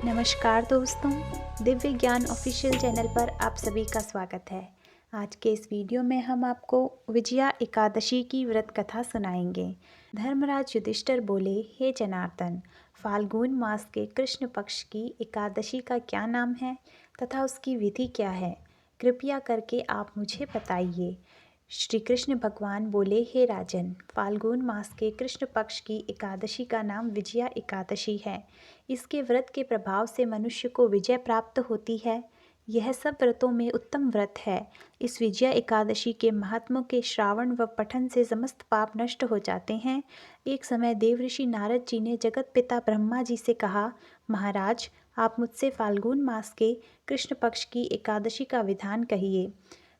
नमस्कार दोस्तों, दिव्य ज्ञान ऑफिशियल चैनल पर आप सभी का स्वागत है। आज के इस वीडियो में हम आपको विजया एकादशी की व्रत कथा सुनाएंगे। धर्मराज युधिष्ठिर बोले, हे जनार्दन, फाल्गुन मास के कृष्ण पक्ष की एकादशी का क्या नाम है तथा उसकी विधि क्या है? कृपया करके आप मुझे बताइए। श्री कृष्ण भगवान बोले, हे राजन, फाल्गुन मास के कृष्ण पक्ष की एकादशी का नाम विजया एकादशी है। इसके व्रत के प्रभाव से मनुष्य को विजय प्राप्त होती है। यह सब व्रतों में उत्तम व्रत है। इस विजया एकादशी के महात्म्य के श्रावण व पठन से समस्त पाप नष्ट हो जाते हैं। एक समय देवऋषि नारद जी ने जगत पिता ब्रह्मा जी से कहा, महाराज, आप मुझसे फाल्गुन मास के कृष्ण पक्ष की एकादशी का विधान कहिए।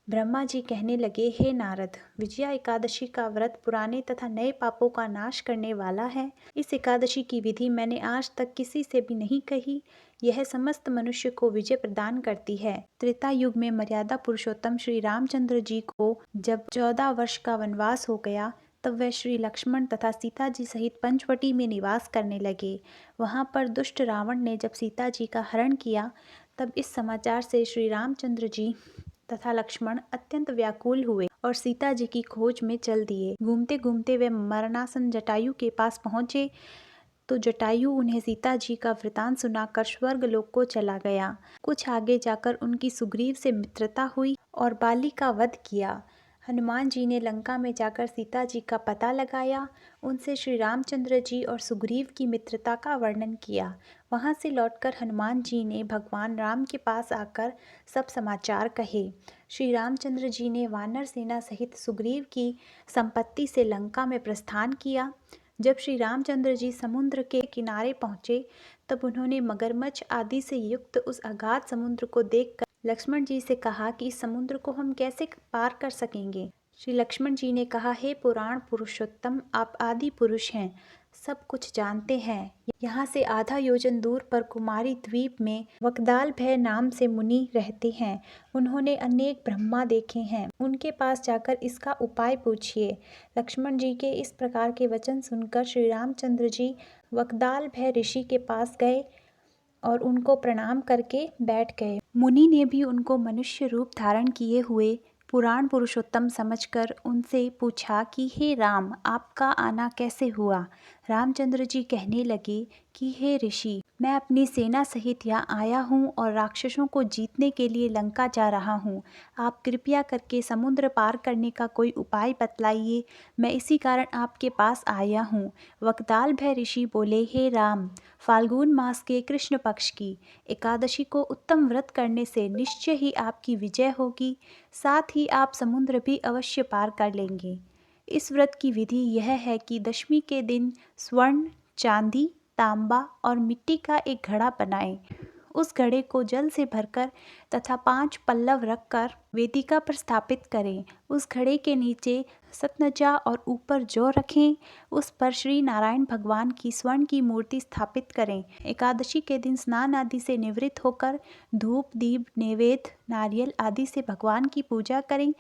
ब्रह्मा जी कहने लगे, हे नारद, विजया एकादशी का व्रत पुराने तथा नए पापों का नाश करने वाला है। इस एकादशी की विधि मैंने आज तक किसी से भी नहीं कही। यह समस्त मनुष्य को विजय प्रदान करती है। त्रेता युग में मर्यादा पुरुषोत्तम श्री रामचंद्र जी को जब 14 वर्ष का वनवास हो गया, तब वह श्री लक्ष्मण तथा सीता जी सहित पंचवटी में निवास करने लगे। वहाँ पर दुष्ट रावण ने जब सीता जी का हरण किया, तब इस समाचार से श्री रामचंद्र जी तथा लक्ष्मण अत्यंत व्याकुल हुए और सीता जी की खोज में चल दिए। घूमते घूमते वे मरणासन जटायु के पास पहुंचे तो जटायु उन्हें सीता जी का वृतांत सुनाकर स्वर्ग लोक को चला गया। कुछ आगे जाकर उनकी सुग्रीव से मित्रता हुई और बाली का वध किया। हनुमान जी ने लंका में जाकर सीता जी का पता लगाया। उनसे श्री रामचंद्र जी और सुग्रीव की मित्रता का वर्णन किया। वहां से लौटकर हनुमान जी ने भगवान राम के पास आकर सब समाचार कहे। श्री रामचंद्र जी ने वानर सेना सहित सुग्रीव की संपत्ति से लंका में प्रस्थान किया। जब श्री रामचंद्र जी समुद्र के किनारे पहुंचे, तब उन्होंने मगरमच्छ आदि से युक्त उस अगाध समुद्र को देखकर लक्ष्मण जी से कहा कि इस समुद्र को हम कैसे पार कर सकेंगे। श्री लक्ष्मण जी ने कहा, हे पुराण पुरुषोत्तम, आप आदि पुरुष हैं, सब कुछ जानते हैं। यहाँ से आधा योजन दूर पर कुमारी द्वीप में वकदाल भय नाम से मुनि रहते हैं। उन्होंने अनेक ब्रह्मा देखे हैं। उनके पास जाकर इसका उपाय पूछिए। लक्ष्मण जी के इस प्रकार के वचन सुनकर श्री रामचंद्र जी वकदाल भय ऋषि के पास गए और उनको प्रणाम करके बैठ गए। मुनि ने भी उनको मनुष्य रूप धारण किए हुए पुराण पुरुषोत्तम समझकर उनसे पूछा कि हे राम, आपका आना कैसे हुआ? रामचंद्र जी कहने लगे कि हे ऋषि, मैं अपनी सेना सहित यहाँ आया हूँ और राक्षसों को जीतने के लिए लंका जा रहा हूँ। आप कृपया करके समुद्र पार करने का कोई उपाय बतलाइए। मैं इसी कारण आपके पास आया हूँ। वकदाल भय ऋषि बोले, हे राम, फाल्गुन मास के कृष्ण पक्ष की एकादशी को उत्तम व्रत करने से निश्चय ही आपकी विजय होगी। साथ ही आप समुद्र भी अवश्य पार कर लेंगे। इस व्रत की विधि यह है कि दशमी के दिन स्वर्ण, चांदी, तांबा और मिट्टी का एक घड़ा बनाएं। उस घड़े को जल से भरकर तथा 5 पल्लव रखकर वेदिका पर स्थापित करें। उस घड़े के नीचे सतनजा और ऊपर जौ रखें। उस पर श्री नारायण भगवान की स्वर्ण की मूर्ति स्थापित करें। एकादशी के दिन स्नान आदि से निवृत्त होकर धूप, दीप, नैवेद्य, नारियल आदि से भगवान की पूजा करें।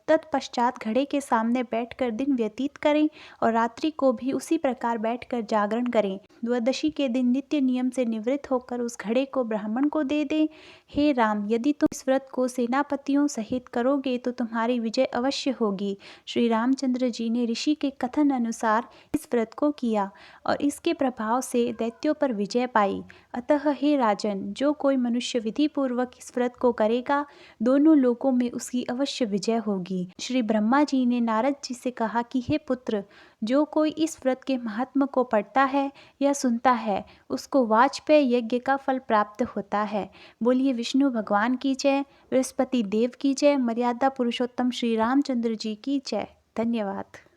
तत्पश्चात घड़े के सामने बैठकर दिन व्यतीत करें और रात्रि को भी उसी प्रकार बैठकर जागरण करें। द्वादशी के दिन नित्य नियम से निवृत्त होकर उस घड़े को ब्राह्मण को दे दें। हे राम, यदि तुम इस व्रत को सेनापतियों सहित करोगे तो तुम्हारी विजय अवश्य होगी। श्री रामचंद्र जी ने ऋषि के कथन अनुसार इस व्रत को किया और इसके प्रभाव से दैत्यों पर विजय पाई। अतः हे राजन, जो कोई मनुष्य विधि पूर्वक इस व्रत को करेगा, दोनों लोकों में उसकी अवश्य विजय होगी। श्री ब्रह्मा जी ने नारद जी से कहा कि हे पुत्र, जो कोई इस व्रत के महात्म्य को पढ़ता है या सुनता है, उसको वाजपेय यज्ञ का फल प्राप्त होता है। बोलिए विष्णु भगवान की जय, बृहस्पति देव की जय, मर्यादा पुरुषोत्तम श्री रामचंद्र जी की जय। धन्यवाद।